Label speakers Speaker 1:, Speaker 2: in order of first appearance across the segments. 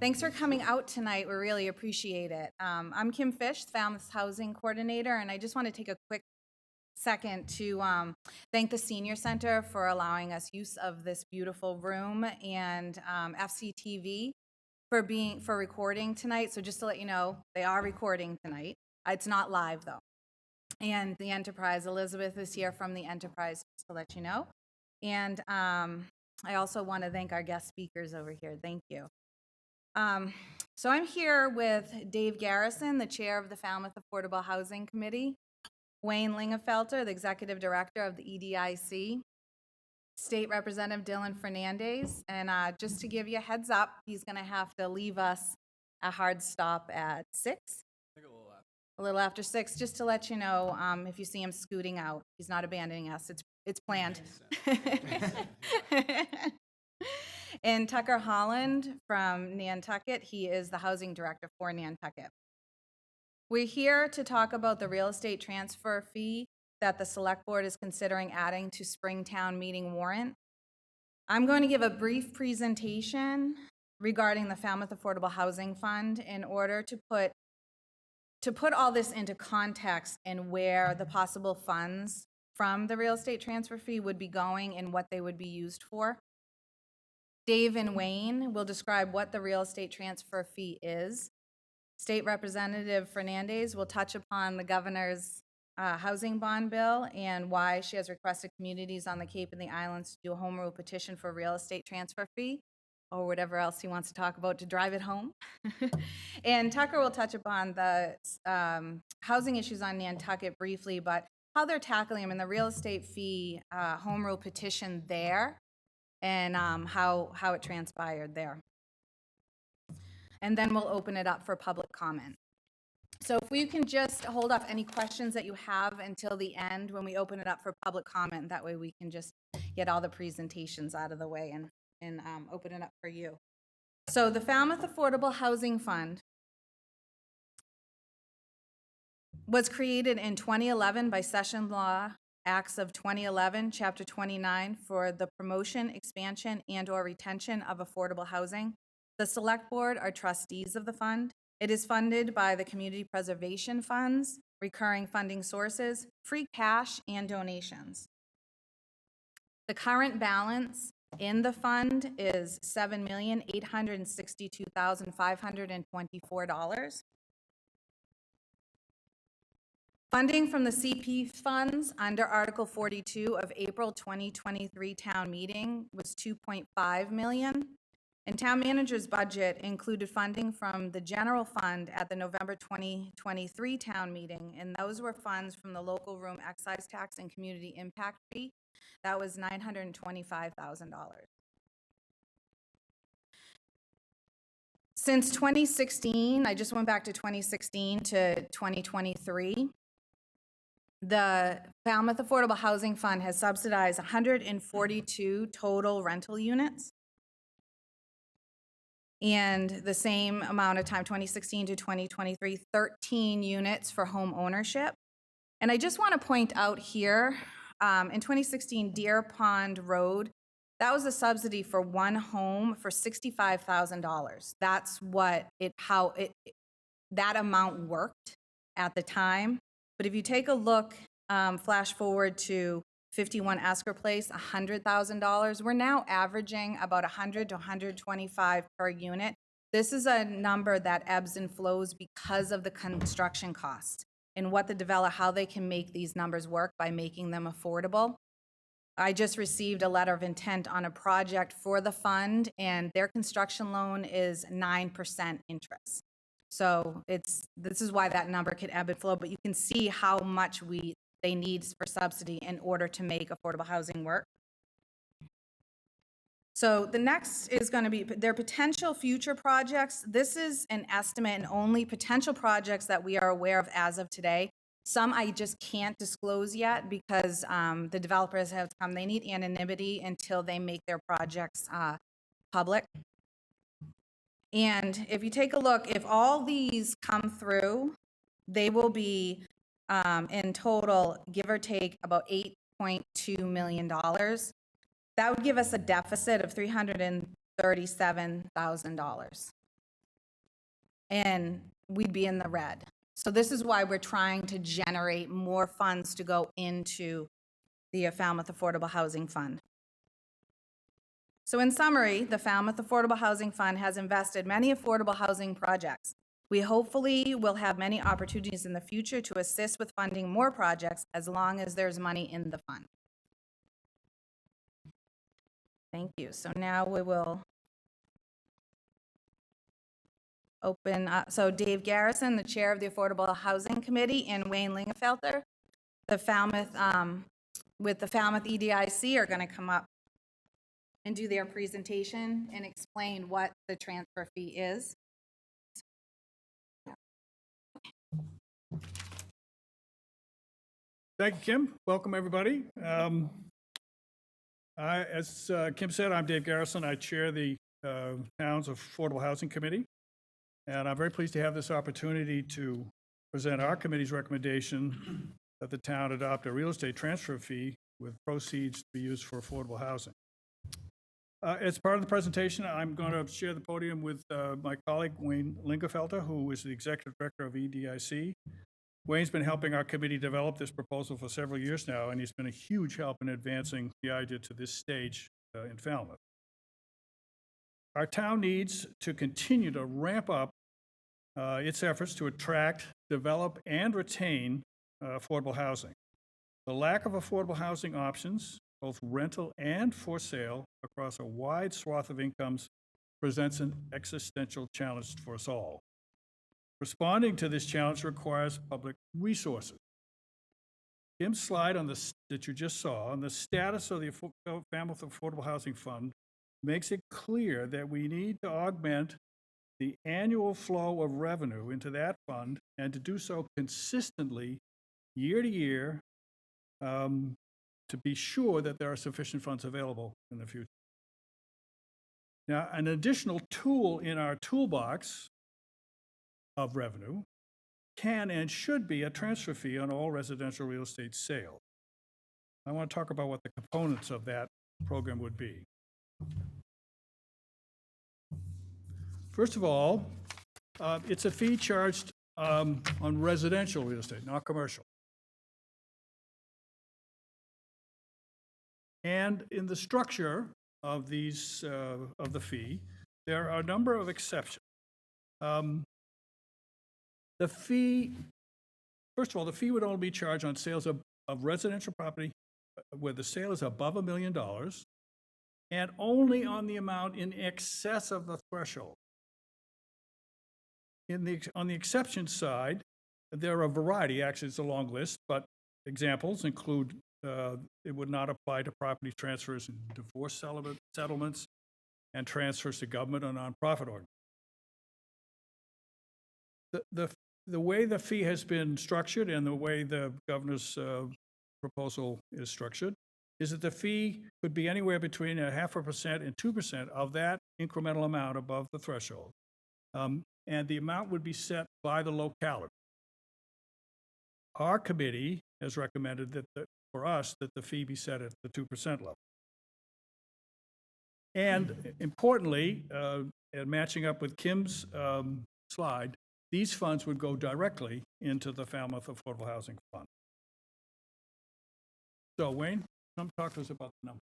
Speaker 1: Thanks for coming out tonight. We really appreciate it. I'm Kim Fish, Falmouth Housing Coordinator, and I just want to take a quick second to thank the Senior Center for allowing us use of this beautiful room, and FCTV for recording tonight. So just to let you know, they are recording tonight. It's not live though. And the Enterprise, Elizabeth is here from the Enterprise, just to let you know. And I also want to thank our guest speakers over here. Thank you. So I'm here with Dave Garrison, the chair of the Falmouth Affordable Housing Committee, Wayne Lingafelter, the executive director of the EDIC, State Representative Dylan Fernandes, and just to give you a heads up, he's going to have to leave us a hard stop at 6. A little after 6, just to let you know, if you see him scooting out, he's not abandoning us. It's planned. And Tucker Holland from Nantucket, he is the housing director for Nantucket. We're here to talk about the real estate transfer fee that the Select Board is considering adding to Springtown meeting warrant. I'm going to give a brief presentation regarding the Falmouth Affordable Housing Fund in order to put all this into context and where the possible funds from the real estate transfer fee would be going and what they would be used for. Dave and Wayne will describe what the real estate transfer fee is. State Representative Fernandes will touch upon the governor's housing bond bill and why she has requested communities on the Cape and the Islands to do a home rule petition for real estate transfer fee, or whatever else he wants to talk about to drive it home. And Tucker will touch upon the housing issues on Nantucket briefly, but how they're tackling them in the real estate fee home rule petition there, and how it transpired there. And then we'll open it up for public comment. So if we can just hold off any questions that you have until the end when we open it up for public comment, that way we can just get all the presentations out of the way and open it up for you. So the Falmouth Affordable Housing Fund was created in 2011 by Session Law Acts of 2011, Chapter 29, for the promotion, expansion, and/or retention of affordable housing. The Select Board are trustees of the fund. It is funded by the Community Preservation Funds, recurring funding sources, free cash, and donations. The current balance in the fund is $7,862,524. Funding from the CP funds under Article 42 of April 2023 town meeting was $2.5 million. And town manager's budget included funding from the general fund at the November 2023 town meeting, and those were funds from the local room excise tax and community impact fee. That was $925,000. Since 2016, I just went back to 2016 to 2023, the Falmouth Affordable Housing Fund has subsidized 142 total rental units. And the same amount of time, 2016 to 2023, 13 units for home ownership. And I just want to point out here, in 2016, Deer Pond Road, that was a subsidy for one home for $65,000. That's how that amount worked at the time. But if you take a look, flash forward to 51 Esker Place, $100,000. We're now averaging about $100 to $125 per unit. This is a number that ebbs and flows because of the construction costs and what the developer, how they can make these numbers work by making them affordable. I just received a letter of intent on a project for the fund, and their construction loan is 9% interest. So this is why that number could ebb and flow, but you can see how much they need for subsidy in order to make affordable housing work. So the next is going to be their potential future projects. This is an estimate and only potential projects that we are aware of as of today. Some I just can't disclose yet because the developers have come. They need anonymity until they make their projects public. And if you take a look, if all these come through, they will be in total, give or take, about $8.2 million. That would give us a deficit of $337,000. and we'd be in the red. So this is why we're trying to generate more funds to go into the Falmouth Affordable Housing Fund. So in summary, the Falmouth Affordable Housing Fund has invested many affordable housing projects. We hopefully will have many opportunities in the future to assist with funding more projects as long as there's money in the fund. Thank you. So now we will open up. So Dave Garrison, the chair of the Affordable Housing Committee, and Wayne Lingafelter, the Falmouth, with the Falmouth EDIC, are going to come up and do their presentation and explain what the transfer fee is.
Speaker 2: Thank you, Kim. Welcome, everybody. As Kim said, I'm Dave Garrison. I chair the Town's Affordable Housing Committee, and I'm very pleased to have this opportunity to present our committee's recommendation that the town adopt a real estate transfer fee with proceeds to be used for affordable housing. As part of the presentation, I'm going to share the podium with my colleague, Wayne Lingafelter, who is the Executive Director of EDIC. Wayne's been helping our committee develop this proposal for several years now, and he's been a huge help in advancing the idea to this stage in Falmouth. Our town needs to continue to ramp up its efforts to attract, develop, and retain affordable housing. The lack of affordable housing options, both rental and for sale, across a wide swath of incomes presents an existential challenge for us all. Responding to this challenge requires public resources. Kim's slide on that you just saw on the status of the Falmouth Affordable Housing Fund makes it clear that we need to augment the annual flow of revenue into that fund, and to do so consistently year to year, to be sure that there are sufficient funds available in the future. Now, an additional tool in our toolbox of revenue can and should be a transfer fee on all residential real estate sales. I want to talk about what the components of that program would be. First of all, it's a fee charged on residential real estate, not commercial. And in the structure of these of the fee, there are a number of exceptions. The fee, first of all, the fee would only be charged on sales of residential property where the sale is above $1 million, and only on the amount in excess of the threshold. On the exception side, there are a variety. Actually, it's a long list, but examples include it would not apply to property transfers and divorce settlements and transfers to government or nonprofit organizations. The way the fee has been structured and the way the governor's proposal is structured is that the fee could be anywhere between 0.5% and 2% of that incremental amount above the threshold. And the amount would be set by the locality. Our committee has recommended that for us that the fee be set at the 2% level. And importantly, and matching up with Kim's slide, these funds would go directly into the Falmouth Affordable Housing Fund. So, Wayne, come talk to us about the number.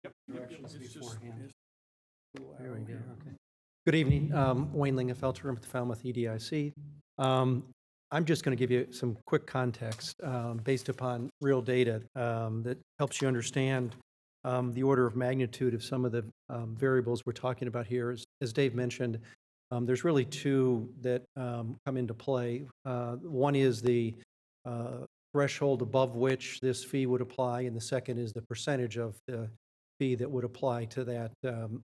Speaker 2: Yep.
Speaker 3: Directions beforehand.
Speaker 2: There we go.
Speaker 3: Okay. Good evening. Wayne Lingafelter with the Falmouth EDIC. I'm just going to give you some quick context based upon real data that helps you understand the order of magnitude of some of the variables we're talking about here. As Dave mentioned, there's really two that come into play. One is the threshold above which this fee would apply, and the second is the percentage of the fee that would apply to that,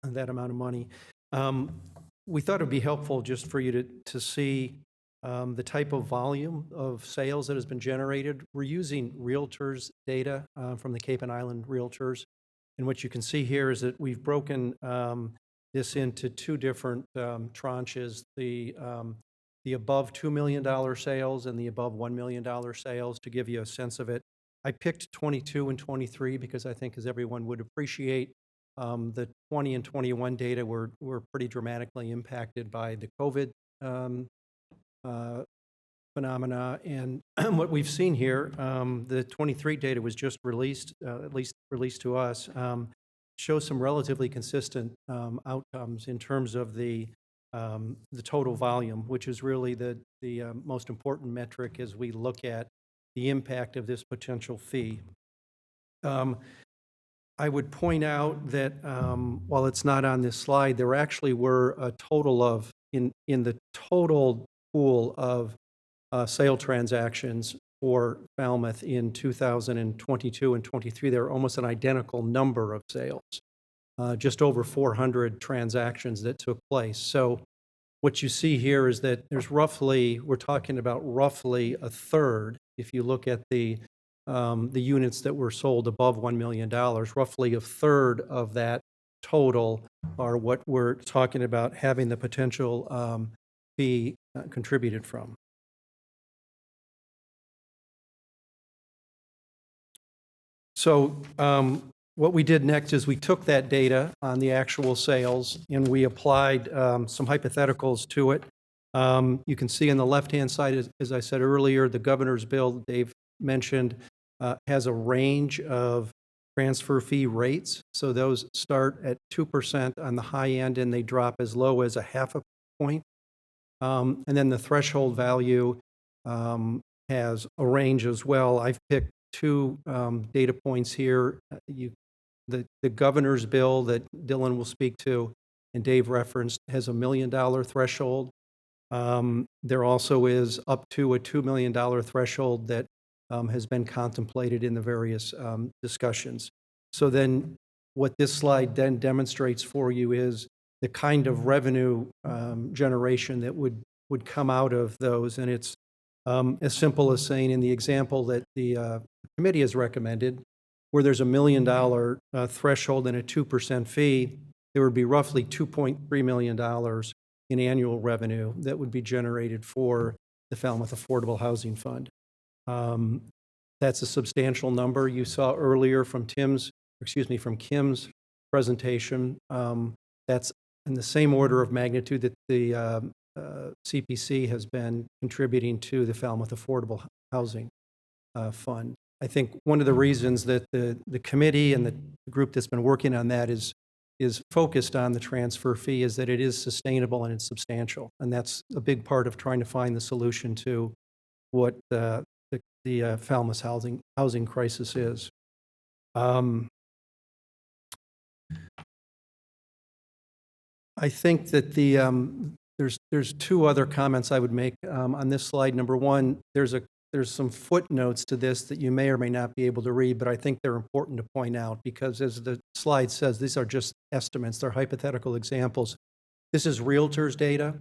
Speaker 3: that amount of money. We thought it would be helpful just for you to see the type of volume of sales that has been generated. We're using realtors' data from the Cape and Island realtors. And what you can see here is that we've broken this into two different tranches, the above $2 million sales and the above $1 million sales, to give you a sense of it. I picked 22 and 23 because I think, as everyone would appreciate, The 20 and 21 data were pretty dramatically impacted by the COVID phenomena. And what we've seen here, the 23 data was just released, at least released to us, shows some relatively consistent outcomes in terms of the total volume, which is really the most important metric as we look at the impact of this potential fee. I would point out that while it's not on this slide, there actually were a total of, in the total pool of sale transactions for Falmouth in 2022 and 23, there were almost an identical number of sales, just over 400 transactions that took place. So what you see here is that there's roughly, we're talking about roughly a third, if you look at the units that were sold above $1 million, roughly a third of that total are what we're talking about having the potential fee contributed from. So what we did next is we took that data on the actual sales and we applied some hypotheticals to it. You can see on the left-hand side, as I said earlier, the governor's bill, Dave mentioned, has a range of transfer fee rates. So those start at 2% on the high end and they drop as low as a half a point. And then the threshold value has a range as well. I've picked two data points here. The governor's bill that Dylan will speak to and Dave referenced has $1 million threshold. There also is up to a $2 million threshold that has been contemplated in the various discussions. So then what this slide then demonstrates for you is the kind of revenue generation that would come out of those. And it's as simple as saying in the example that the committee has recommended, where there's $1 million threshold and a 2% fee, there would be roughly $2.3 million in annual revenue that would be generated for the Falmouth Affordable Housing Fund. That's a substantial number. You saw earlier from Kim's presentation. That's in the same order of magnitude that the CPC has been contributing to the Falmouth Affordable Housing Fund. I think one of the reasons that the committee and the group that's been working on that is focused on the transfer fee is that it is sustainable and it's substantial. And that's a big part of trying to find the solution to what the Falmouth housing crisis is. I think that there's two other comments I would make on this slide. Number one, there's some footnotes to this that you may or may not be able to read, but I think they're important to point out because as the slide says, these are just estimates. They're hypothetical examples. This is Realtors data.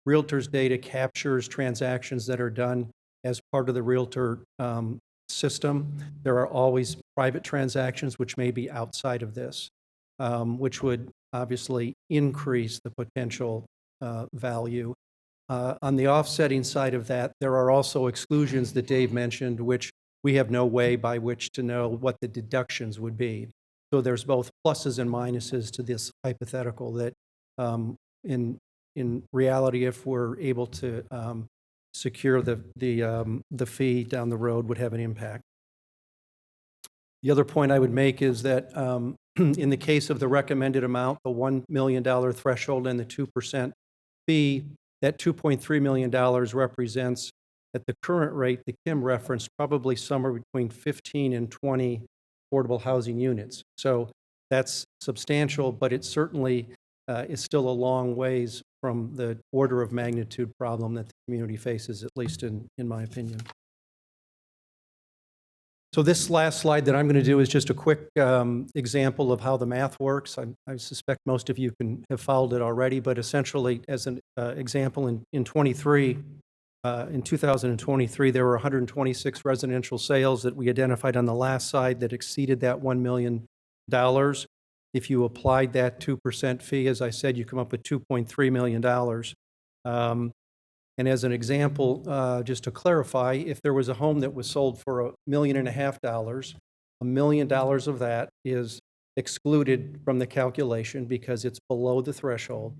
Speaker 3: Realtors data captures transactions that are done as part of the Realtor system. There are always private transactions which may be outside of this, which would obviously increase the potential value. On the offsetting side of that, there are also exclusions that Dave mentioned, which we have no way by which to know what the deductions would be. So there's both pluses and minuses to this hypothetical that in reality, if we're able to secure the fee down the road, would have an impact. The other point I would make is that in the case of the recommended amount, the $1 million threshold and the 2% fee, that $2.3 million represents, at the current rate that Kim referenced, probably somewhere between 15 and 20 affordable housing units. So that's substantial, but it certainly is still a long ways from the order of magnitude problem that the community faces, at least in my opinion. So this last slide that I'm going to do is just a quick example of how the math works. I suspect most of you have followed it already, but essentially as an example, in 2023, there were 126 residential sales that we identified on the last slide that exceeded that $1 million. If you applied that 2% fee, as I said, you come up with $2.3 million. And as an example, just to clarify, if there was a home that was sold for $1.5 million, $1 million of that is excluded from the calculation because it's below the threshold.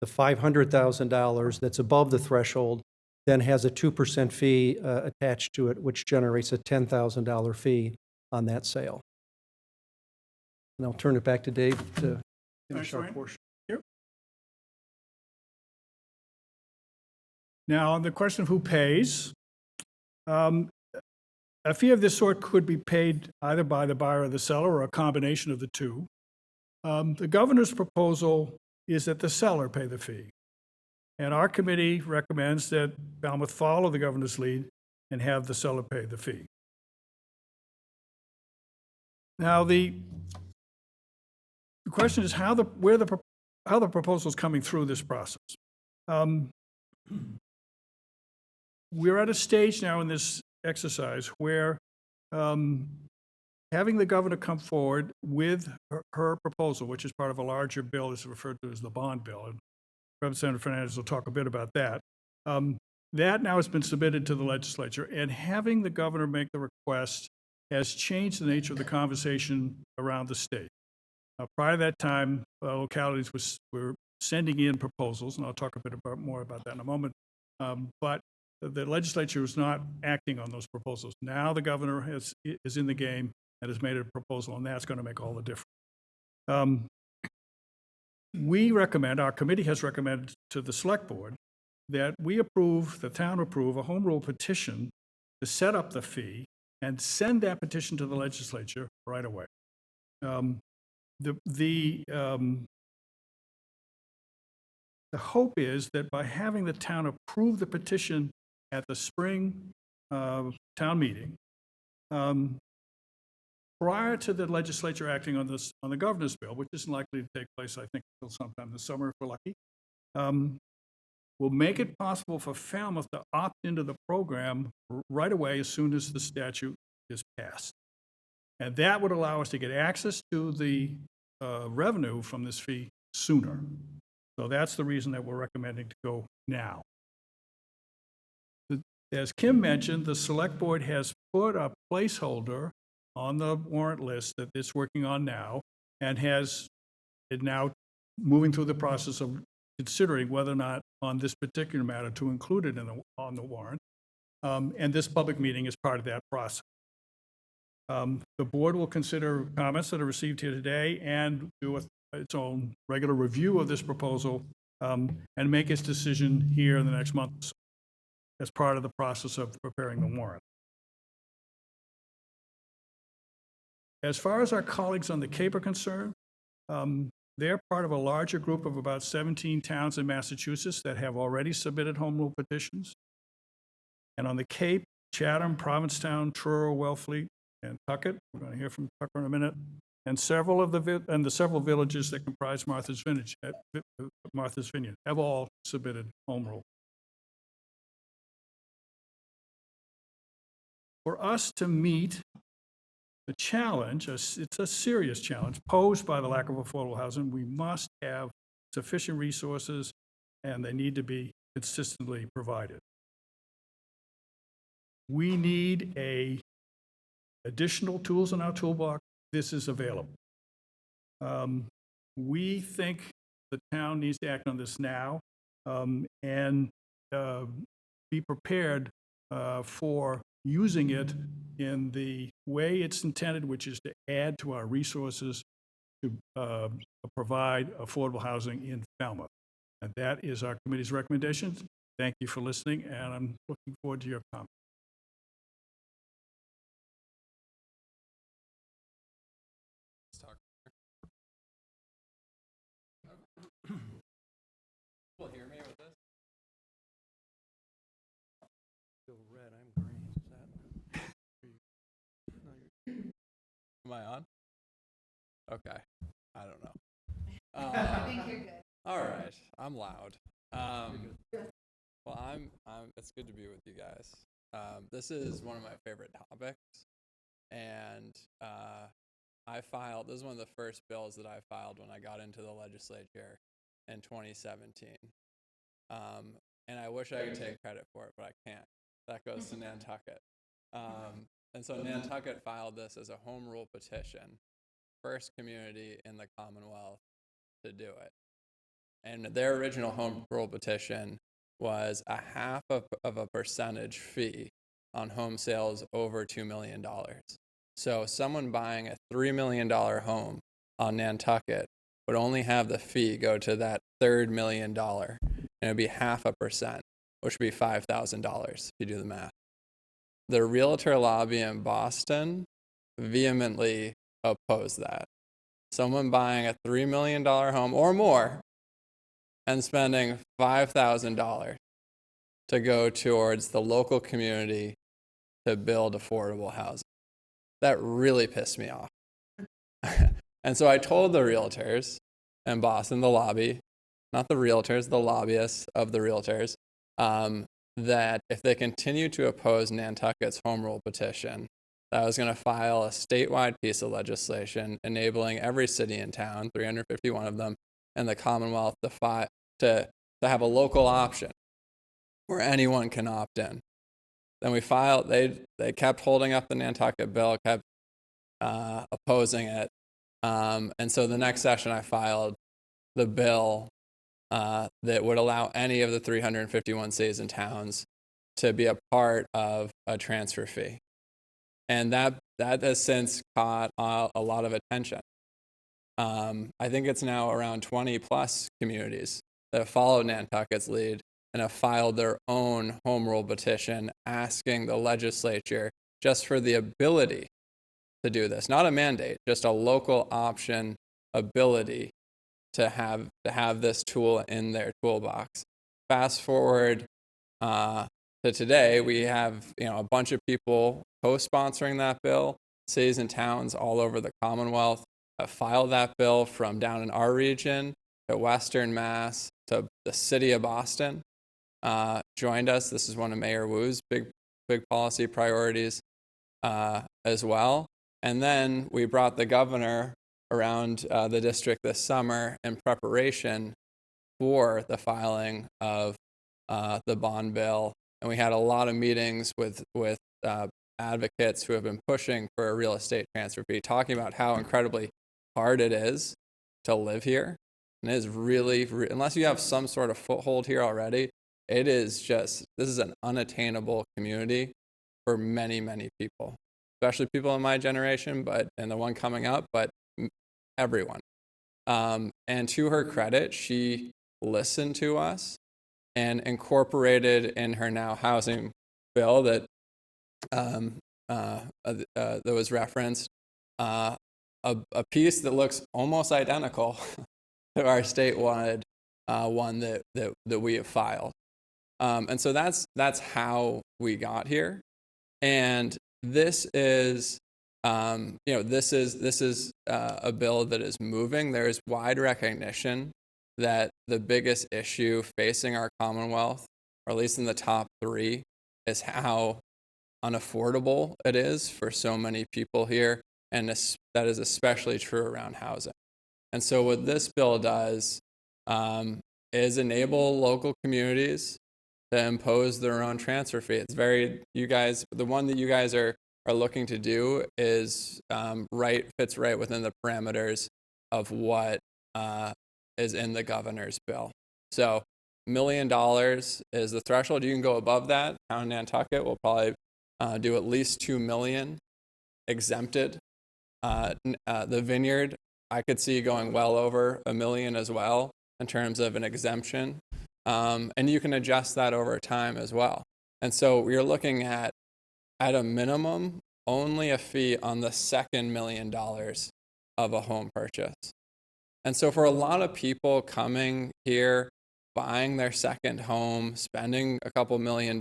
Speaker 3: The $500,000 that's above the threshold then has a 2% fee attached to it, which generates a $10,000 fee on that sale. And I'll turn it back to Dave to finish
Speaker 2: Thanks,
Speaker 3: our
Speaker 2: Wayne.
Speaker 3: portion.
Speaker 2: Yep. Now, on the question of who pays, a fee of this sort could be paid either by the buyer or the seller, or a combination of the two. The governor's proposal is that the seller pay the fee. And our committee recommends that Falmouth follow the governor's lead and have the seller pay the fee. Now, the question is how the proposal is coming through this process. We're at a stage now in this exercise where having the governor come forward with her proposal, which is part of a larger bill, is referred to as the bond bill, and Representative Fernandes will talk a bit about that. That now has been submitted to the legislature, and having the governor make the request has changed the nature of the conversation around the state. Prior to that time, localities were sending in proposals, and I'll talk a bit more about that in a moment, but the legislature was not acting on those proposals. Now the governor is in the game and has made a proposal, and that's going to make all the difference. We recommend, our committee has recommended to the select board that the town approve a home rule petition to set up the fee and send that petition to the legislature right away. The hope is that by having the town approve the petition at the spring town meeting, prior to the legislature acting on the governor's bill, which isn't likely to take place, I think, until sometime this summer if we're lucky, will make it possible for Falmouth to opt into the program right away as soon as the statute is passed. And that would allow us to get access to the revenue from this fee sooner. So that's the reason that we're recommending to go now. As Kim mentioned, the select board has put a placeholder on the warrant list that it's working on now, and has it now moving through the process of considering whether or not on this particular matter to include it on the warrant. And this public meeting is part of that process. The board will consider comments that are received here today and do its own regular review of this proposal and make its decision here in the next month or so as part of the process of preparing the warrant. As far as our colleagues on the Cape are concerned, they're part of a larger group of about 17 towns in Massachusetts that have already submitted home rule petitions. And on the Cape, Chatham, Provincetown, Truro, Wellfleet, and Nantucket, we're going to hear from Tucker in a minute, and the several villages that comprise Martha's Vineyard have all submitted home rule. For us to meet the challenge, it's a serious challenge posed by the lack of affordable housing. We must have sufficient resources, and they need to be consistently provided. We need additional tools in our toolbox. This is available. We think the town needs to act on this now and be prepared for using it in the way it's intended, which is to add to our resources to provide affordable housing in Falmouth. And that is our committee's recommendations. Thank you for listening, and I'm looking forward to your comments.
Speaker 4: People hear me with this?
Speaker 3: Still red, I'm green. Is that?
Speaker 4: Am I on? Okay. I don't know.
Speaker 1: I think you're good.
Speaker 4: All right. I'm loud. Well, it's good to be with you guys. This is one of my favorite topics. And this is one of the first bills that I filed when I got into the legislature in 2017. And I wish I could take credit for it, but I can't. That goes to Nantucket. And so Nantucket filed this as a home rule petition. first community in the Commonwealth to do it. And their original home rule petition was a half of a percentage fee on home sales over $2 million. So someone buying a $3 million home on Nantucket would only have the fee go to that third $1 million, and it'd be 0.5%, which would be $5,000 if you do the math. The realtor lobby in Boston vehemently opposed that. Someone buying a $3 million home or more and spending $5,000 to go towards the local community to build affordable housing. That really pissed me off. And so I told the realtors in Boston, the lobby, not the realtors, the lobbyists of the realtors, that if they continue to oppose Nantucket's home rule petition, that I was going to file a statewide piece of legislation enabling every city in town, 351 of them, and the Commonwealth to have a local option where anyone can opt in. Then we filed, they kept holding up the Nantucket bill, kept opposing it. And so the next session I filed the bill that would allow any of the 351 cities and towns to be a part of a transfer fee. And that has since caught a lot of attention. I think it's now around 20 plus communities that have followed Nantucket's lead and have filed their own home rule petition asking the legislature just for the ability to do this, not a mandate, just a local option ability to have this tool in their toolbox. Fast forward to today, we have a bunch of people co-sponsoring that bill. Cities and towns all over the Commonwealth have filed that bill, from down in our region to Western Mass to the city of Boston. Joined us. This is one of Mayor Wu's big policy priorities as well. And then we brought the governor around the district this summer in preparation for the filing of the bond bill. And we had a lot of meetings with advocates who have been pushing for a real estate transfer fee, talking about how incredibly hard it is to live here. And it is really, unless you have some sort of foothold here already, this is an unattainable community for many, many people, especially people in my generation, and the one coming up, but everyone. And to her credit, she listened to us and incorporated in her now housing bill that was referenced a piece that looks almost identical to our statewide one that we have filed. And so that's how we got here. And this is this is a bill that is moving. There is wide recognition that the biggest issue facing our Commonwealth, or at least in the top 3, is how unaffordable it is for so many people here, and that is especially true around housing. And so what this bill does is enable local communities to impose their own transfer fee. It's the one that you guys are looking to do is fits right within the parameters of what is in the governor's bill. So $1 million is the threshold. You can go above that. Town of Nantucket will probably do at least $2 million exempted. The Vineyard, I could see going well over $1 million as well in terms of an exemption. And you can adjust that over time as well. And so we're looking at a minimum, only a fee on the second $1 million of a home purchase. And so for a lot of people coming here, buying their second home, spending a couple $1 million,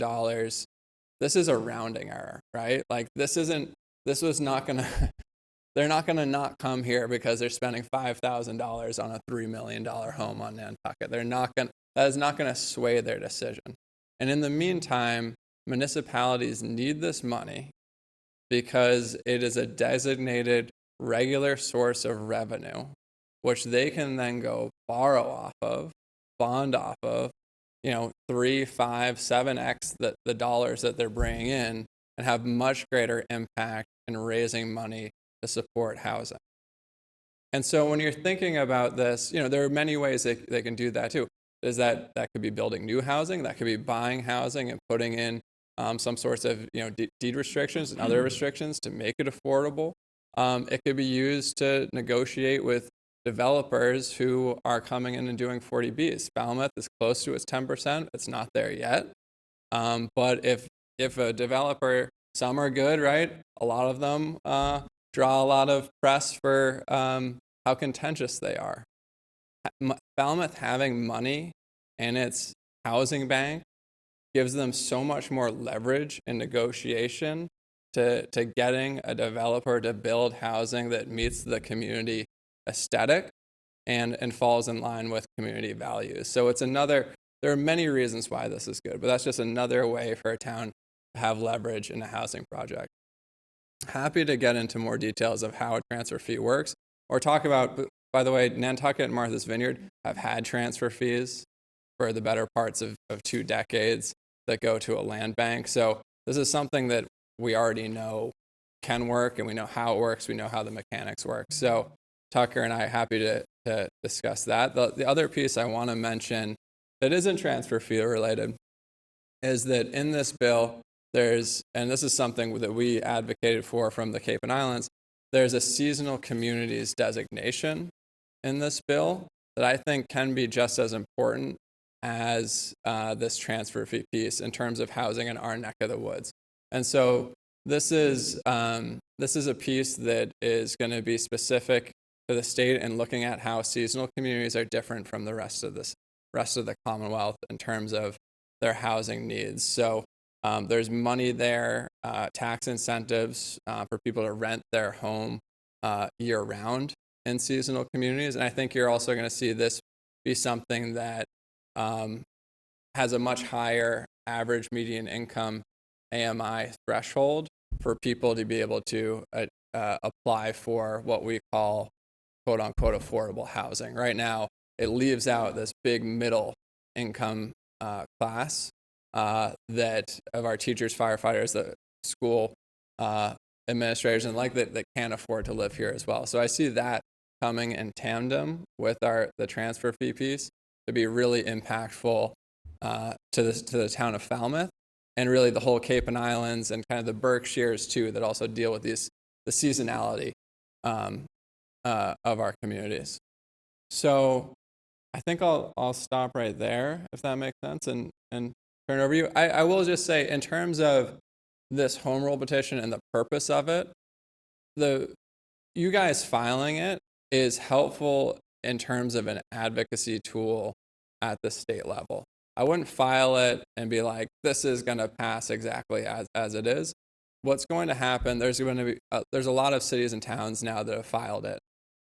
Speaker 4: this is a rounding error, right? Like they're not gonna not come here because they're spending $5,000 on a $3 million home on Nantucket. That is not gonna sway their decision. And in the meantime, municipalities need this money because it is a designated regular source of revenue, which they can then go borrow off of, bond off of, 3, 5, 7x the dollars that they're bringing in, and have much greater impact in raising money to support housing. And so when you're thinking about this, there are many ways they can do that too. That could be building new housing, that could be buying housing and putting in some sorts of deed restrictions and other restrictions to make it affordable. It could be used to negotiate with developers who are coming in and doing 40Bs. Falmouth is close to its 10%. It's not there yet. But if a developer, some are good, right? A lot of them draw a lot of press for how contentious they are. Falmouth having money in its housing bank gives them so much more leverage in negotiation to getting a developer to build housing that meets the community aesthetic and falls in line with community values. So there are many reasons why this is good, but that's just another way for a town to have leverage in a housing project. Happy to get into more details of how a transfer fee works, or talk about, by the way, Nantucket and Martha's Vineyard have had transfer fees for the better parts of 2 decades that go to a land bank. So this is something that we already know can work, and we know how it works, we know how the mechanics work. So Tucker and I are happy to discuss that. The other piece I want to mention that isn't transfer fee related is that in this bill, and this is something that we advocated for from the Cape and Islands, there's a seasonal communities designation in this bill that I think can be just as important as this transfer fee piece in terms of housing in our neck of the woods. And so this is a piece that is going to be specific to the state and looking at how seasonal communities are different from the rest of the Commonwealth in terms of their housing needs. So there's money there, tax incentives for people to rent their home year round in seasonal communities. And I think you're also going to see this be something that has a much higher average median income AMI threshold for people to be able to apply for what we call quote unquote affordable housing. Right now, it leaves out this big middle income class that of our teachers, firefighters, the school administrators, and that can't afford to live here as well. So I see that coming in tandem with the transfer fee piece to be really impactful to the town of Falmouth, and really the whole Cape and Islands and kind of the Berkshires too, that also deal with the seasonality of our communities. So I think I'll stop right there, if that makes sense, and turn it over to you. I will just say, in terms of this home rule petition and the purpose of it, you guys filing it is helpful in terms of an advocacy tool at the state level. I wouldn't file it and be like, this is going to pass exactly as it is. What's going to happen, there's a lot of cities and towns now that have filed it.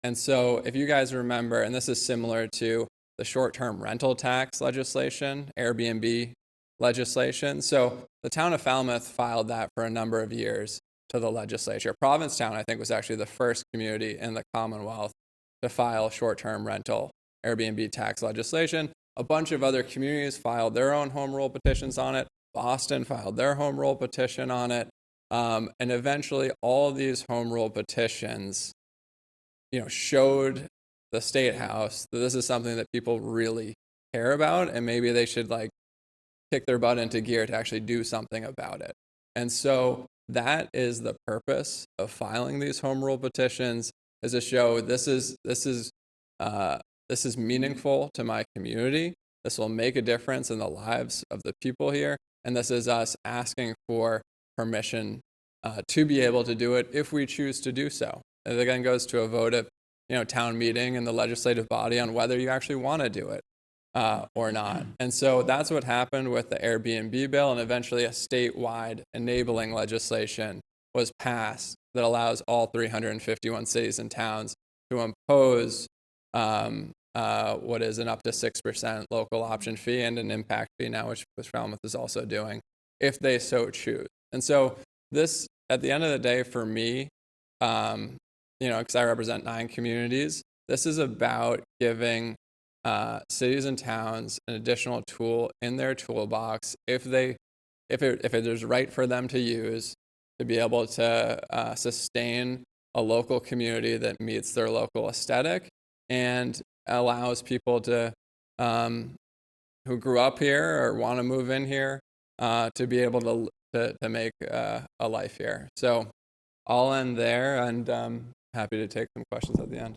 Speaker 4: And so if you guys remember, and this is similar to the short-term rental tax legislation, Airbnb legislation. So the town of Falmouth filed that for a number of years to the legislature. Provincetown, I think, was actually the first community in the Commonwealth to file short-term rental Airbnb tax legislation. A bunch of other communities filed their own home rule petitions on it. Boston filed their home rule petition on it. And eventually all of these home rule petitions, showed the State House that this is something that people really care about, and maybe they should kick their butt into gear to actually do something about it. And so that is the purpose of filing these home rule petitions, is to show this is meaningful to my community. This will make a difference in the lives of the people here. And this is us asking for permission to be able to do it if we choose to do so. It again goes to a vote of town meeting and the legislative body on whether you actually want to do it or not. And so that's what happened with the Airbnb bill, and eventually a statewide enabling legislation was passed that allows all 351 cities and towns to impose what is an up to 6% local option fee and an impact fee now, which Falmouth is also doing, if they so choose. And so this, at the end of the day, for me, because I represent 9 communities, this is about giving cities and towns an additional tool in their toolbox if it is right for them to use, to be able to sustain a local community that meets their local aesthetic and allows people to who grew up here or want to move in here to be able to make a life here. So I'll end there, and happy to take some questions at the end.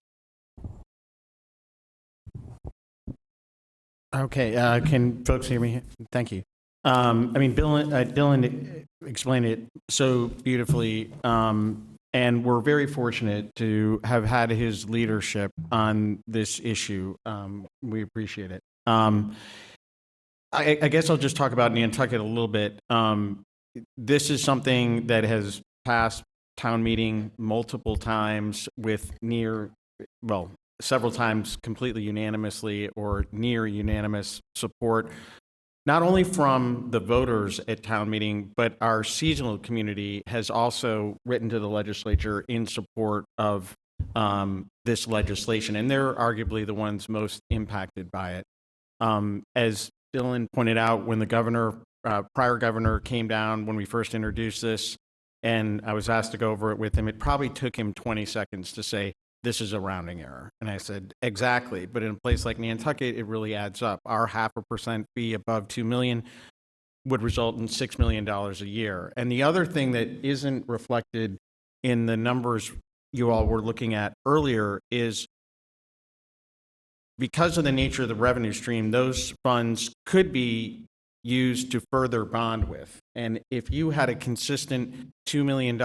Speaker 5: Okay, can folks hear me? Thank you. I mean, Dylan explained it so beautifully, and we're very fortunate to have had his leadership on this issue. We appreciate it. I guess I'll just talk about Nantucket a little bit. This is something that has passed town meeting multiple times with several times completely unanimously or near unanimous support, not only from the voters at town meeting, but our seasonal community has also written to the legislature in support of this legislation, and they're arguably the ones most impacted by it. As Dylan pointed out, when the prior governor came down when we first introduced this, and I was asked to go over it with him, it probably took him 20 seconds to say, this is a rounding error. And I said, exactly. But in a place like Nantucket, it really adds up. Our 0.5% fee above $2 million would result in $6 million a year. And the other thing that isn't reflected in the numbers you all were looking at earlier is because of the nature of the revenue stream, those funds could be used to further bond with. And if you had a consistent $2 million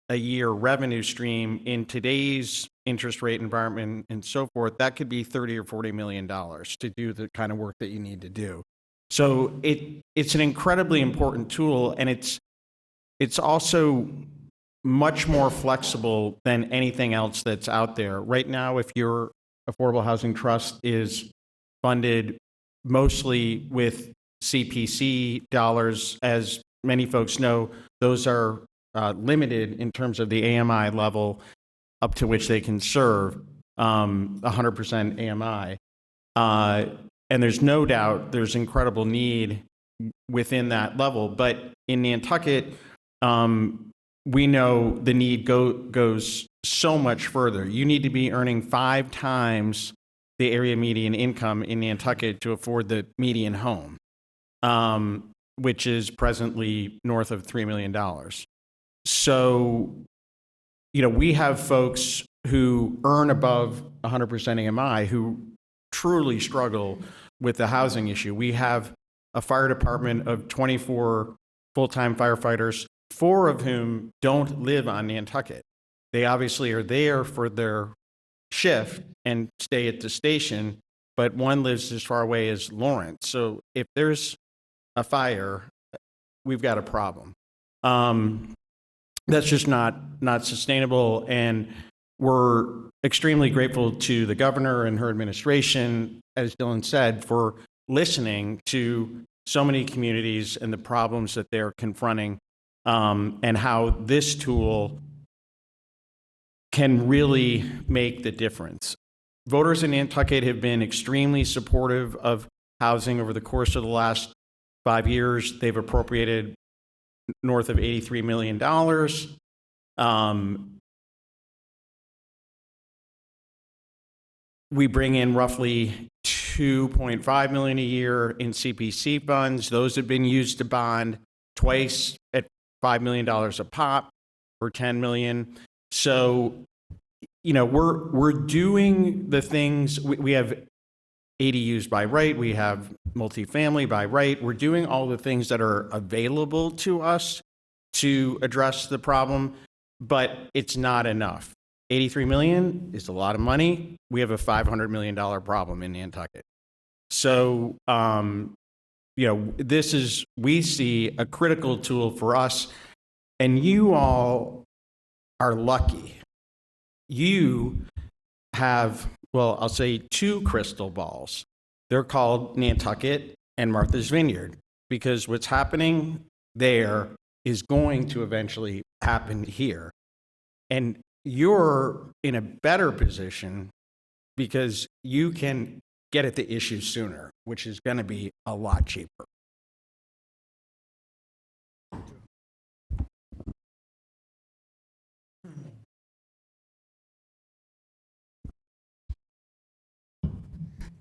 Speaker 5: a year revenue stream in today's interest rate environment and so forth, that could be $30 or $40 million to do the kind of work that you need to do. So it's an incredibly important tool, and it's also much more flexible than anything else that's out there. Right now, if your Affordable Housing Trust is funded mostly with CPC dollars, as many folks know, those are limited in terms of the AMI level up to which they can serve 100% AMI. And there's no doubt there's incredible need within that level. But in Nantucket, we know the need goes so much further. You need to be earning 5 times the area median income in Nantucket to afford the median home, which is presently north of $3 million. So, we have folks who earn above 100% AMI who truly struggle with the housing issue. We have a fire department of 24 full-time firefighters, 4 of whom don't live on Nantucket. They obviously are there for their shift and stay at the station, but one lives as far away as Lawrence. So if there's a fire, we've got a problem. That's just not sustainable, and we're extremely grateful to the governor and her administration, as Dylan said, for listening to so many communities and the problems that they're confronting, and how this tool can really make the difference. Voters in Nantucket have been extremely supportive of housing over the course of the last 5 years. They've appropriated north of $83 million. We bring in roughly $2.5 million a year in CPC funds. Those have been used to bond twice at $5 million a pop for $10 million. So, we're doing the things. We have ADUs by right. We have multifamily by right. We're doing all the things that are available to us to address the problem, but it's not enough. $83 million is a lot of money. We have a $500 million problem in Nantucket. So, we see a critical tool for us, and you all are lucky. You have, I'll say 2 crystal balls. They're called Nantucket and Martha's Vineyard, because what's happening there is going to eventually happen here. And you're in a better position because you can get at the issue sooner, which is going to be a lot cheaper.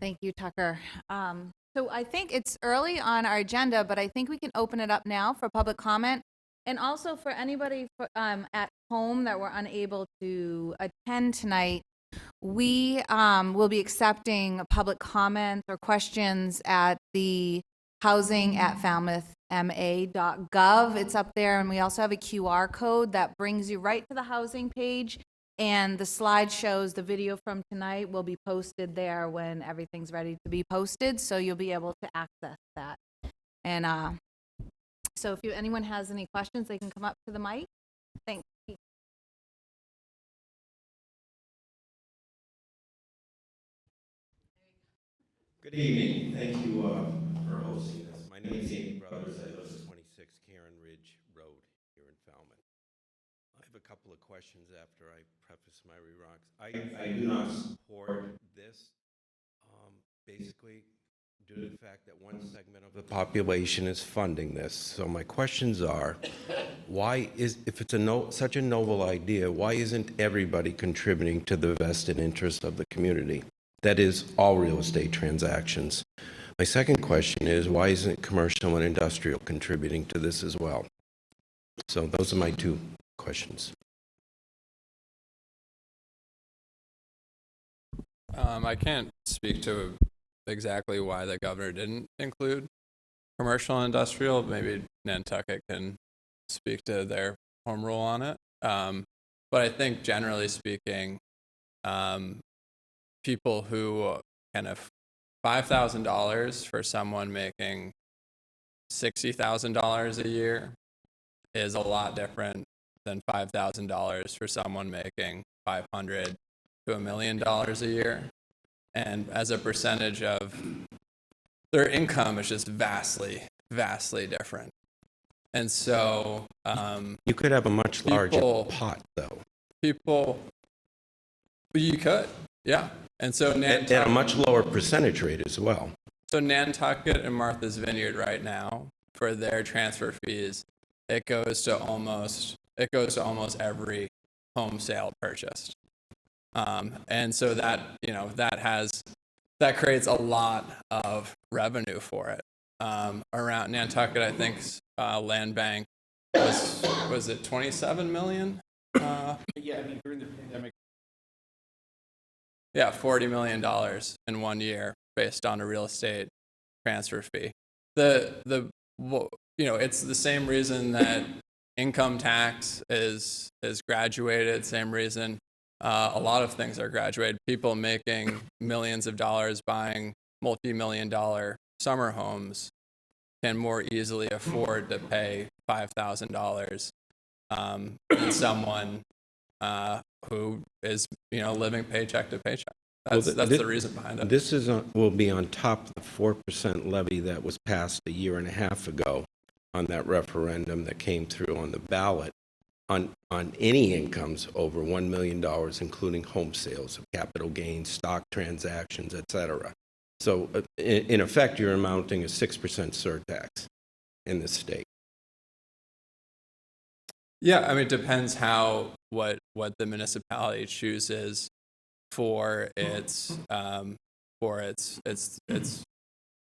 Speaker 1: Thank you, Tucker. So I think it's early on our agenda, but I think we can open it up now for public comment. And also for anybody at home that were unable to attend tonight, we will be accepting public comments or questions at the housing@falmouthma.gov. It's up there, and we also have a QR code that brings you right to the housing page. And the slideshows, the video from tonight will be posted there when everything's ready to be posted, so you'll be able to access that. And so if anyone has any questions, they can come up to the mic. Thanks.
Speaker 6: Good evening. Thank you for hosting this. My name is Andy Brothers. I live at 26 Karen Ridge Road here in Falmouth. I have a couple of questions after I preface my remarks. I do not support this, basically due to the fact that one segment of the population is funding this. So my questions are, if it's such a noble idea, why isn't everybody contributing to the vested interest of the community? That is, all real estate transactions. My second question is, why isn't commercial and industrial contributing to this as well? So those are my two questions.
Speaker 4: I can't speak to exactly why the governor didn't include commercial and industrial. Maybe Nantucket can speak to their home rule on it. But I think generally speaking, people who kind of $5,000 for someone making $60,000 a year is a lot different than $5,000 for someone making $500 to $1 million a year. And as a percentage of their income is just vastly, vastly different. And so
Speaker 6: you could have a much larger pot, though.
Speaker 4: You could, yeah. And so
Speaker 6: At a much lower percentage rate as well.
Speaker 4: So Nantucket and Martha's Vineyard right now, for their transfer fees, it goes to almost every home sale purchased. And so that creates a lot of revenue for it. Around Nantucket, I think land bank was it 27 million?
Speaker 2: Yeah, I mean, during the pandemic.
Speaker 4: Yeah, $40 million in 1 year based on a real estate transfer fee. It's the same reason that income tax is graduated, same reason a lot of things are graduated. People making millions of dollars buying multi-million-dollar summer homes can more easily afford to pay $5,000 than someone who is living paycheck to paycheck. That's the reason behind it.
Speaker 6: This will be on top of the 4% levy that was passed a year and a half ago on that referendum that came through on the ballot on any incomes over $1 million, including home sales, capital gains, stock transactions, etc. So in effect, you're amounting a 6% surtax in the state.
Speaker 4: Yeah, I mean, it depends what the municipality chooses for its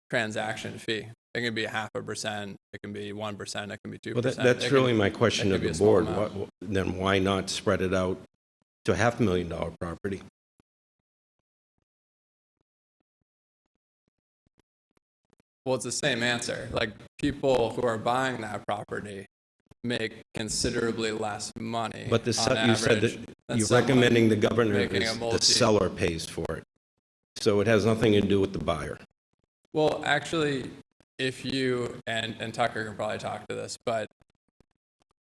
Speaker 4: transaction fee. It can be 0.5%, it can be 1%, it can be 2%.
Speaker 6: Well, that's really my question to the board. Then why not spread it out to $500,000 property?
Speaker 4: Well, it's the same answer. Like, people who are buying that property make considerably less money.
Speaker 6: But you said that you're recommending the governor the seller pays for it. So it has nothing to do with the buyer.
Speaker 4: Well, actually, if you, and Tucker can probably talk to this, but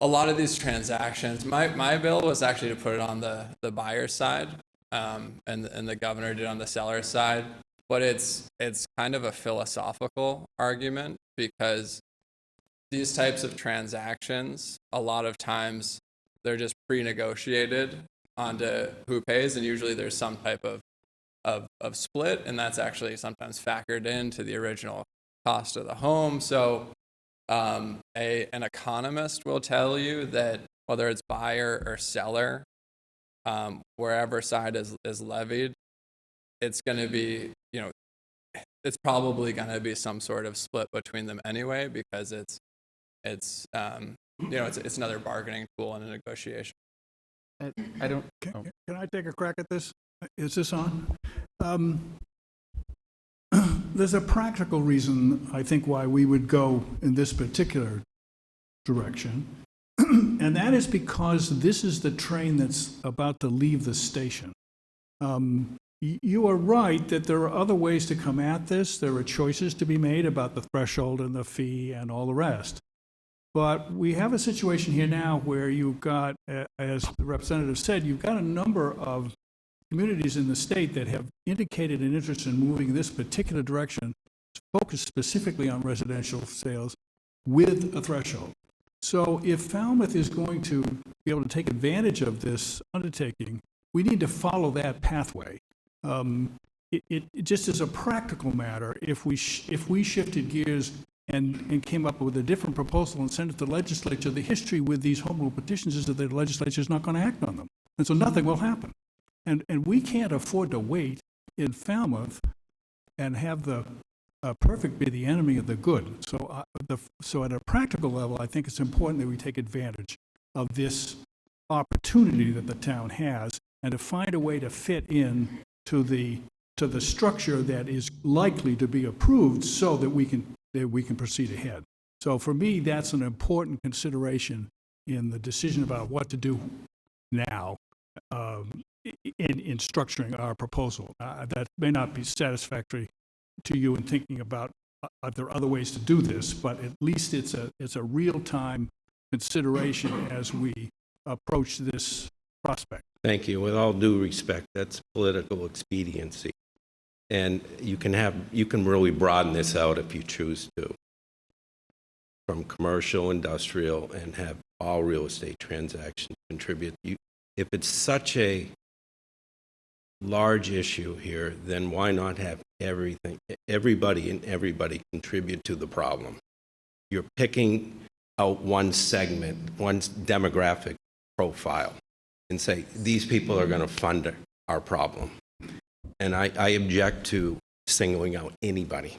Speaker 4: a lot of these transactions, my bill was actually to put it on the buyer's side, and the governor did on the seller's side. But it's kind of a philosophical argument, because these types of transactions, a lot of times they're just pre-negotiated onto who pays, and usually there's some type of split, and that's actually sometimes factored into the original cost of the home. So an economist will tell you that whether it's buyer or seller, wherever side is levied, it's going to be, it's probably going to be some sort of split between them anyway, because it's it's another bargaining tool in a negotiation.
Speaker 5: I don't,
Speaker 2: Can I take a crack at this? Is this on? There's a practical reason, I think, why we would go in this particular direction. And that is because this is the train that's about to leave the station. You are right that there are other ways to come at this. There are choices to be made about the threshold and the fee and all the rest. But we have a situation here now where you've got, as the representative said, you've got a number of communities in the state that have indicated an interest in moving in this particular direction, focused specifically on residential sales with a threshold. So if Falmouth is going to be able to take advantage of this undertaking, we need to follow that pathway. It just as a practical matter, if we shifted gears and came up with a different proposal and sent it to the legislature, the history with these home rule petitions is that the legislature is not going to act on them. And so nothing will happen. And we can't afford to wait in Falmouth and have the perfect be the enemy of the good. So at a practical level, I think it's important that we take advantage of this opportunity that the town has and to find a way to fit in to the structure that is likely to be approved so that we can proceed ahead. So for me, that's an important consideration in the decision about what to do now in structuring our proposal. That may not be satisfactory to you in thinking about are there other ways to do this, but at least it's a real-time consideration as we approach this prospect.
Speaker 6: Thank you. With all due respect, that's political expediency. And you can really broaden this out if you choose to, from commercial, industrial, and have all real estate transactions contribute. If it's such a large issue here, then why not have everybody contribute to the problem? You're picking out one segment, one demographic profile, and say, these people are going to fund our problem. And I object to singling out anybody.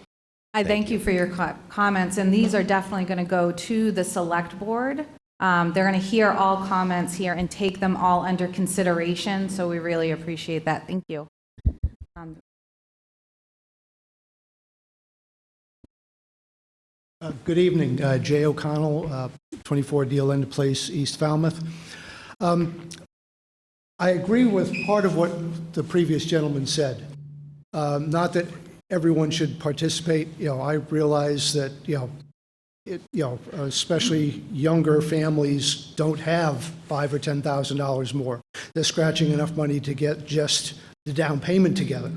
Speaker 1: I thank you for your comments, and these are definitely going to go to the select board. They're going to hear all comments here and take them all under consideration, so we really appreciate that. Thank you.
Speaker 7: Good evening. Jay O'Connell, 24 Deal End Place, East Falmouth. I agree with part of what the previous gentleman said. Not that everyone should participate. I realize that, especially younger families don't have $5,000 or $10,000 more. They're scratching enough money to get just the down payment together.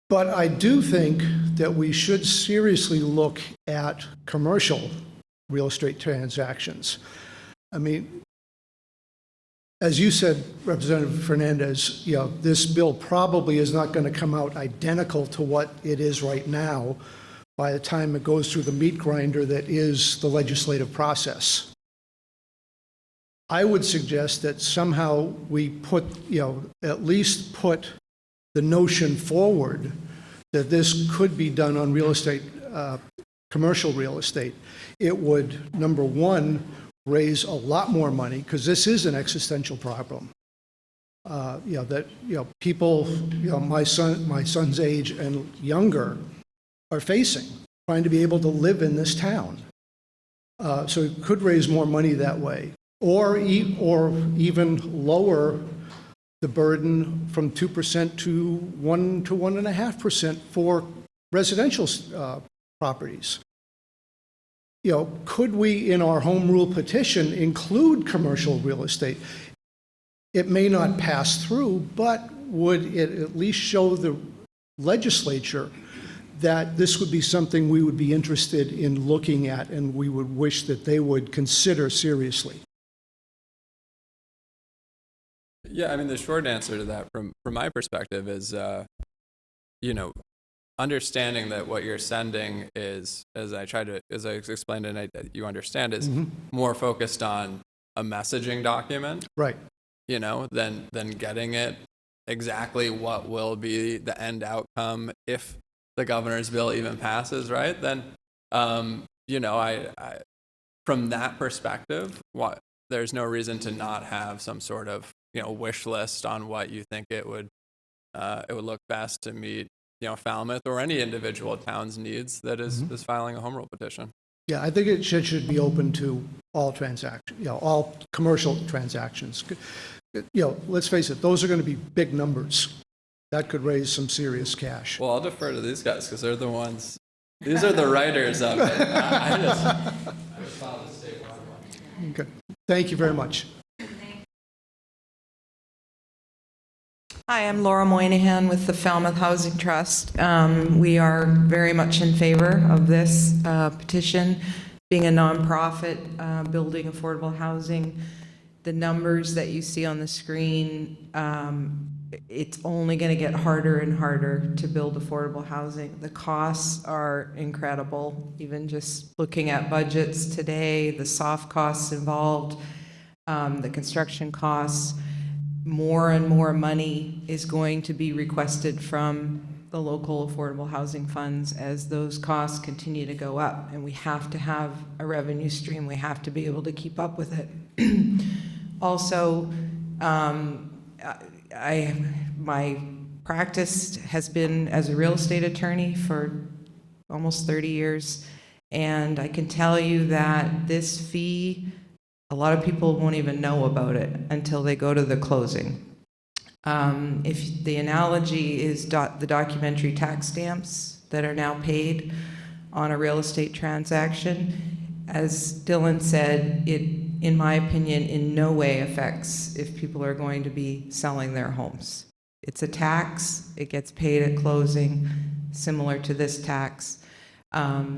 Speaker 7: But I do think that we should seriously look at commercial real estate transactions. I mean, as you said, Representative Fernandes, this bill probably is not going to come out identical to what it is right now by the time it goes through the meat grinder that is the legislative process. I would suggest that somehow we put, at least put the notion forward that this could be done on real estate, commercial real estate. It would, number one, raise a lot more money, because this is an existential problem. People, my son's age and younger are facing, trying to be able to live in this town. So it could raise more money that way, or even lower the burden from 2% to 1 to 1.5% for residential properties. Could we, in our home rule petition, include commercial real estate? It may not pass through, but would it at least show the legislature that this would be something we would be interested in looking at and we would wish that they would consider seriously?
Speaker 4: Yeah, I mean, the short answer to that from my perspective is, understanding that what you're sending is, as I explained and that you understand, is more focused on a messaging document,
Speaker 7: Right.
Speaker 4: Than getting it exactly what will be the end outcome if the governor's bill even passes, right? Then, you know, I from that perspective, there's no reason to not have some sort of, you know, wish list on what you think it would look best to meet, you know, Falmouth or any individual town's needs that is filing a home rule petition.
Speaker 7: Yeah, I think it should be open to all transactions, all commercial transactions. Let's face it, those are going to be big numbers. That could raise some serious cash.
Speaker 4: Well, I'll defer to these guys because they're the ones. These are the writers of it. I just follow the state one.
Speaker 7: Okay, thank you very much.
Speaker 8: Hi, I'm Laura Moynihan with the Falmouth Housing Trust. We are very much in favor of this petition. Being a nonprofit building affordable housing, the numbers that you see on the screen, it's only going to get harder and harder to build affordable housing. The costs are incredible. Even just looking at budgets today, the soft costs involved, the construction costs, more and more money is going to be requested from the local affordable housing funds as those costs continue to go up. And we have to have a revenue stream. We have to be able to keep up with it. Also, my practice has been as a real estate attorney for almost 30 years. And I can tell you that this fee, a lot of people won't even know about it until they go to the closing. If the analogy is the documentary tax stamps that are now paid on a real estate transaction, as Dylan said, it, in my opinion, in no way affects if people are going to be selling their homes. It's a tax, it gets paid at closing, similar to this tax.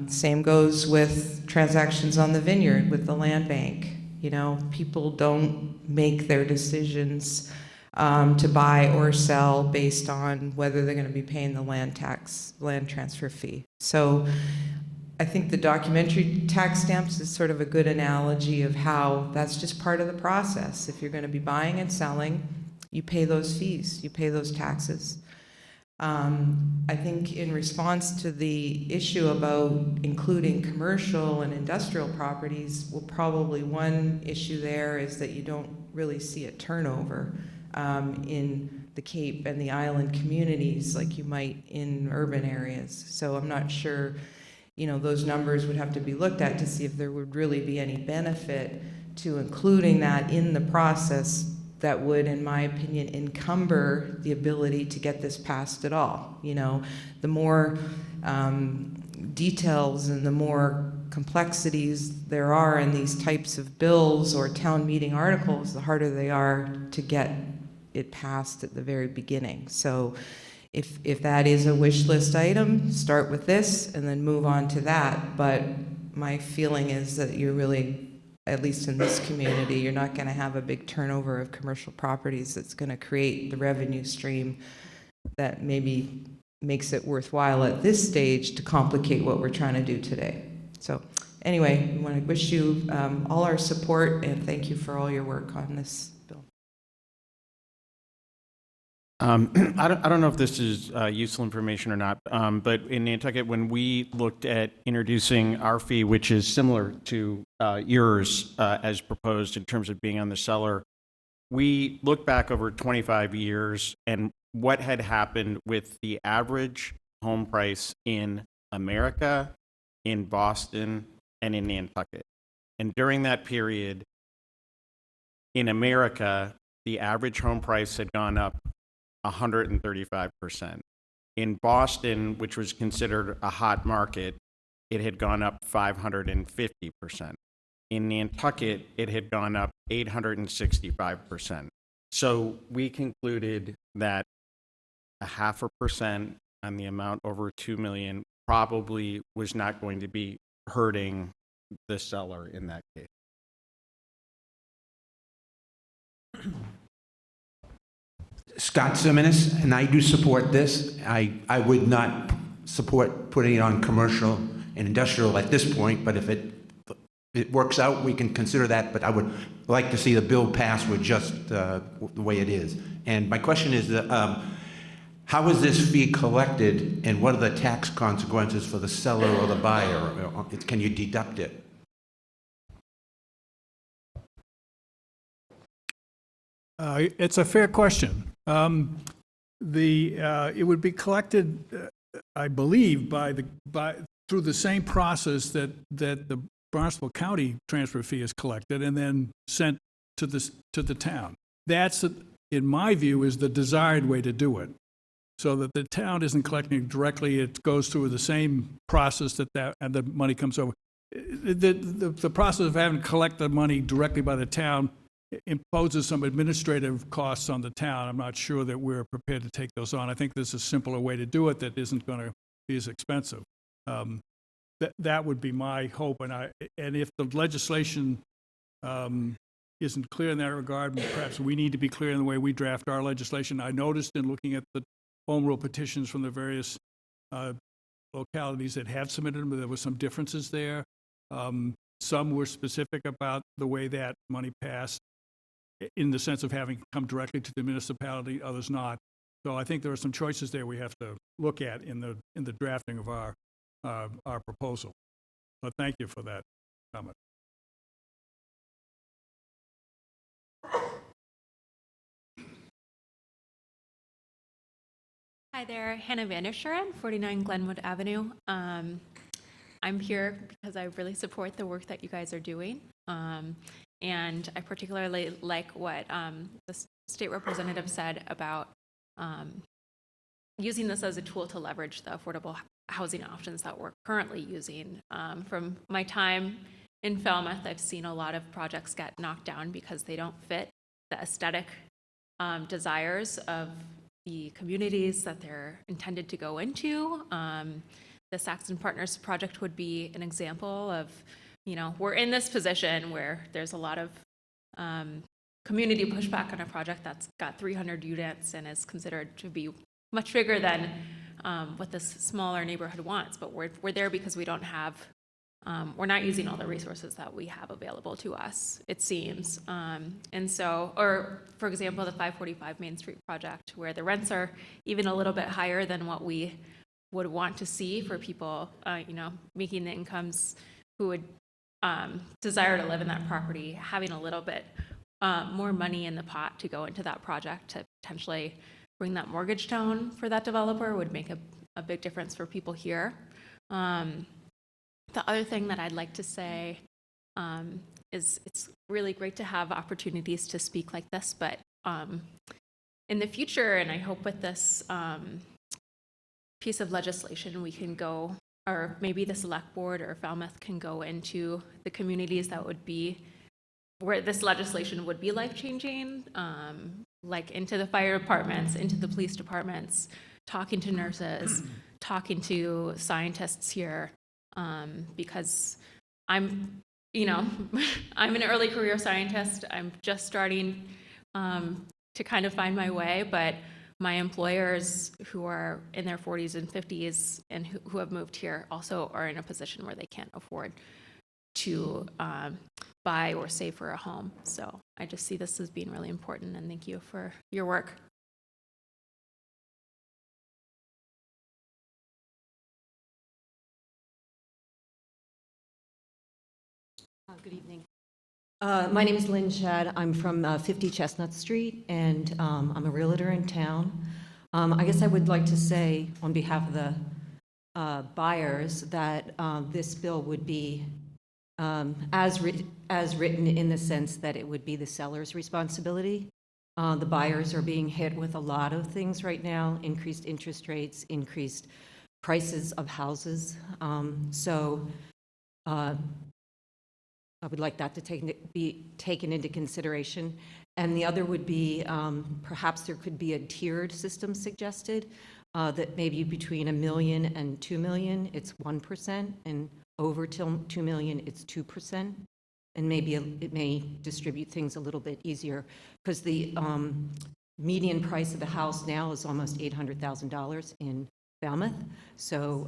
Speaker 8: Same goes with transactions on the vineyard with the land bank. You know, people don't make their decisions to buy or sell based on whether they're going to be paying the land transfer fee. So I think the documentary tax stamps is sort of a good analogy of how that's just part of the process. If you're going to be buying and selling, you pay those fees, you pay those taxes. I think in response to the issue about including commercial and industrial properties, well, probably one issue there is that you don't really see a turnover in the Cape and the island communities like you might in urban areas. So I'm not sure, you know, those numbers would have to be looked at to see if there would really be any benefit to including that in the process that would, in my opinion, encumber the ability to get this passed at all. You know, the more details and the more complexities there are in these types of bills or town meeting articles, the harder they are to get it passed at the very beginning. So if that is a wish list item, start with this and then move on to that. But my feeling is that you're really, at least in this community, you're not going to have a big turnover of commercial properties that's going to create the revenue stream that maybe makes it worthwhile at this stage to complicate what we're trying to do today. So anyway, I want to wish you all our support and thank you for all your work on this bill.
Speaker 5: I don't know if this is useful information or not, but in Nantucket, when we looked at introducing our fee, which is similar to yours as proposed in terms of being on the seller, we looked back over 25 years and what had happened with the average home price in America, in Boston, and in Nantucket. And during that period, in America, the average home price had gone up 135%. In Boston, which was considered a hot market, it had gone up 550%. In Nantucket, it had gone up 865%. So we concluded that 0.5% on the amount over $2 million probably was not going to be hurting the seller in that case.
Speaker 9: Scott Simmons, and I do support this. I would not support putting it on commercial and industrial at this point, but if it works out, we can consider that, but I would like to see the bill pass with just the way it is. And my question is, how is this fee collected, and what are the tax consequences for the seller or the buyer? Can you deduct it?
Speaker 2: It's a fair question. It would be collected, I believe, through the same process that the Barnstable County transfer fee is collected and then sent to the town. That's, in my view, is the desired way to do it, so that the town isn't collecting it directly. It goes through the same process and the money comes over. The process of having to collect the money directly by the town imposes some administrative costs on the town. I'm not sure that we're prepared to take those on. I think there's a simpler way to do it that isn't going to be as expensive. That would be my hope, and if the legislation isn't clear in that regard, perhaps we need to be clear in the way we draft our legislation. I noticed in looking at the home rule petitions from the various localities that have submitted them, there were some differences there. Some were specific about the way that money passed, in the sense of having come directly to the municipality, others not. So I think there are some choices there we have to look at in the drafting of our proposal. But thank you for that comment.
Speaker 10: Hi there, Hannah Vanderschuren, 49 Glenwood Avenue. I'm here because I really support the work that you guys are doing. And I particularly like what the state representative said about using this as a tool to leverage the affordable housing options that we're currently using. From my time in Falmouth, I've seen a lot of projects get knocked down because they don't fit the aesthetic desires of the communities that they're intended to go into. The Saxon Partners project would be an example of, we're in this position where there's a lot of community pushback on a project that's got 300 units and is considered to be much bigger than what this smaller neighborhood wants. But we're there because we don't have, we're not using all the resources that we have available to us, it seems. And so, or for example, the 545 Main Street project, where the rents are even a little bit higher than what we would want to see for people, making the incomes who would desire to live in that property, having a little bit more money in the pot to go into that project to potentially bring that mortgage down for that developer would make a big difference for people here. The other thing that I'd like to say is it's really great to have opportunities to speak like this, but in the future, and I hope with this piece of legislation, we can go, or maybe the select board or Falmouth can go into the communities that would be, where this legislation would be life-changing, like into the fire departments, into the police departments, talking to nurses, talking to scientists here, because I'm an early career scientist. I'm just starting to kind of find my way, but my employers who are in their 40s and 50s and who have moved here also are in a position where they can't afford to buy or save for a home. So I just see this as being really important, and thank you for your work.
Speaker 11: Good evening. My name is Lynn Shad. I'm from 50 Chestnut Street, and I'm a realtor in town. I guess I would like to say on behalf of the buyers that this bill would be as written, in the sense that it would be the seller's responsibility. The buyers are being hit with a lot of things right now: increased interest rates, increased prices of houses. So I would like that to be taken into consideration. And the other would be perhaps there could be a tiered system suggested, that maybe between $1 million and $2 million, it's 1%, and over till $2 million, it's 2%. And maybe it may distribute things a little bit easier, because the median price of the house now is almost $800,000 in Falmouth. So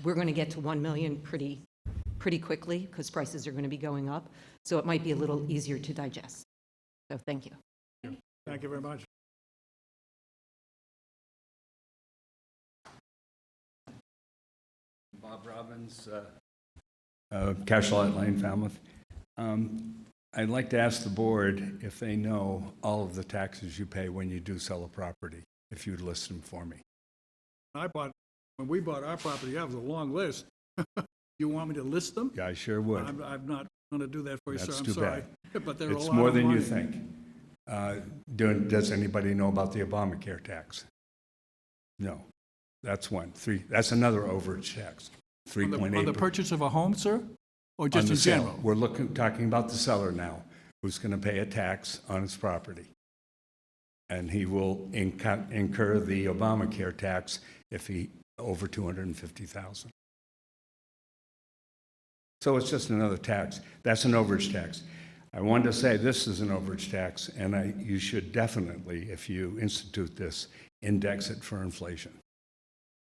Speaker 11: we're going to get to 1 million pretty quickly, because prices are going to be going up. So it might be a little easier to digest. So thank you.
Speaker 2: Thank you very much.
Speaker 12: Bob Robbins, Cashel Lane, Falmouth. I'd like to ask the board if they know all of the taxes you pay when you do sell a property, if you'd list them for me.
Speaker 2: When we bought our property, that was a long list. You want me to list them?
Speaker 12: Yeah, I sure would.
Speaker 2: I'm not going to do that for you, sir.
Speaker 12: That's
Speaker 2: I'm
Speaker 12: too
Speaker 2: sorry.
Speaker 12: bad.
Speaker 2: But they're a lot
Speaker 12: It's
Speaker 2: of
Speaker 12: more than you
Speaker 2: money.
Speaker 12: think. Does anybody know about the Obamacare tax? No. That's one. That's another overage tax.
Speaker 2: On the
Speaker 12: 3.8%.
Speaker 2: purchase of a home, sir? Or
Speaker 12: On
Speaker 2: just
Speaker 12: the
Speaker 2: in
Speaker 12: sale.
Speaker 2: general?
Speaker 12: We're talking about the seller now, who's going to pay a tax on his property. And he will incur the Obamacare tax if he over $250,000. So it's just another tax. That's an overage tax. I wanted to say this is an overage tax, and you should definitely, if you institute this, index it for inflation.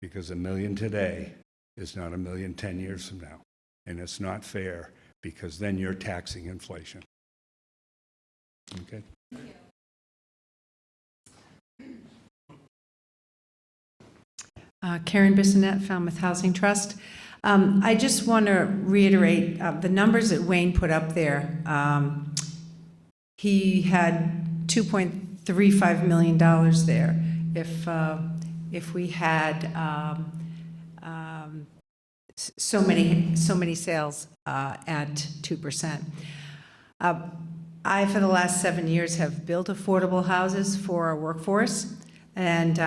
Speaker 12: Because $1 million today is not $1 million 10 years from now. And it's not fair, because then you're taxing inflation. Okay?
Speaker 13: Karen Bissonette, Falmouth Housing Trust. I just want to reiterate the numbers that Wayne put up there. He had $2.35 million there. If we had so many sales at 2%. I, for the last 7 years, have built affordable houses for our workforce, and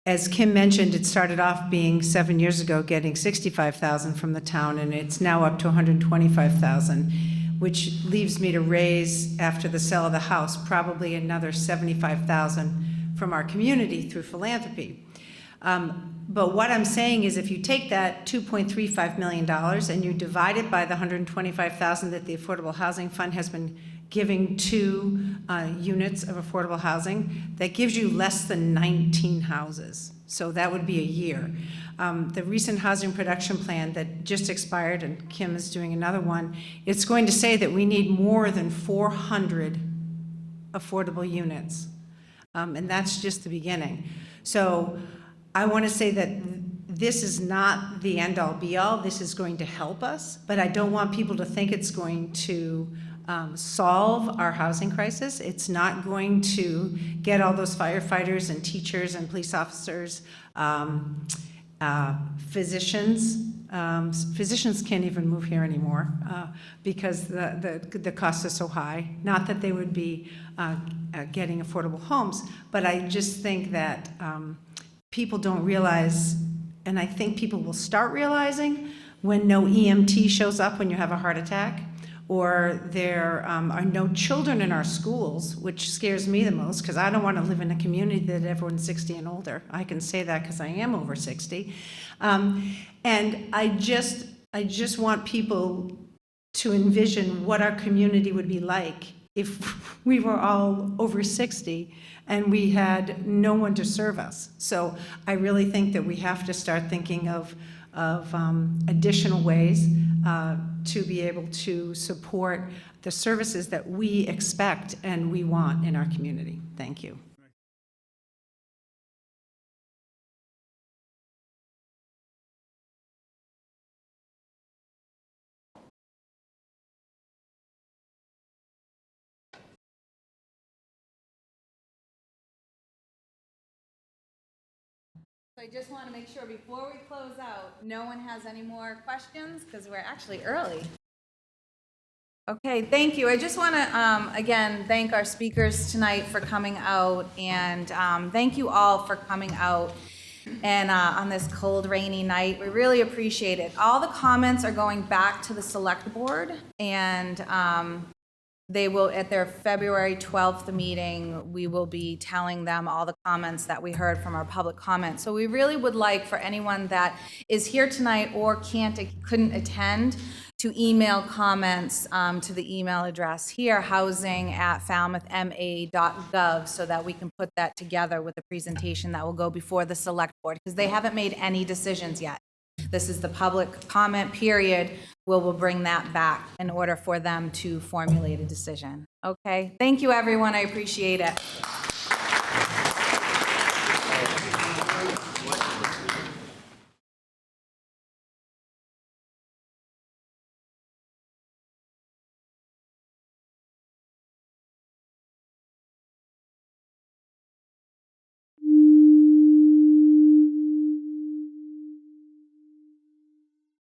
Speaker 13: as Kim mentioned, it started off being 7 years ago getting $65,000 from the town, and it's now up to $125,000, which leaves me to raise, after the sale of the house, probably another $75,000 from our community through philanthropy. But what I'm saying is, if you take that $2.35 million and you divide it by the $125,000 that the Affordable Housing Fund has been giving to units of affordable housing, that gives you less than 19 houses. So that would be a year. The recent housing production plan that just expired, and Kim is doing another one, it's going to say that we need more than 400 affordable units. And that's just the beginning. So I want to say that this is not the end-all be-all. This is going to help us, but I don't want people to think it's going to solve our housing crisis. It's not going to get all those firefighters and teachers and police officers, physicians. Physicians can't even move here anymore because the costs are so high. Not that they would be getting affordable homes, but I just think that people don't realize, and I think people will start realizing when no EMT shows up when you have a heart attack, or there are no children in our schools, which scares me the most, because I don't want to live in a community that everyone's 60 and older. I can say that because I am over 60. And I just want people to envision what our community would be like if we were all over 60 and we had no one to serve us. So I really think that we have to start thinking of additional ways to be able to support the services that we expect and we want in our community. Thank you.
Speaker 1: So I just want to make sure before we close out, no one has any more questions, because we're actually early. Okay, thank you. I just want to, again, thank our speakers tonight for coming out, and thank you all for coming out and on this cold, rainy night. We really appreciate it. All the comments are going back to the Select Board, and they will, at their February 12th meeting, we will be telling them all the comments that we heard from our public comment. So we really would like for anyone that is here tonight or couldn't attend to email comments to the email address here, housing@falmouthma.gov, so that we can put that together with the presentation that will go before the Select Board, because they haven't made any decisions yet. This is the public comment period. We'll bring that back in order for them to formulate a decision. Okay, thank you, everyone. I appreciate it.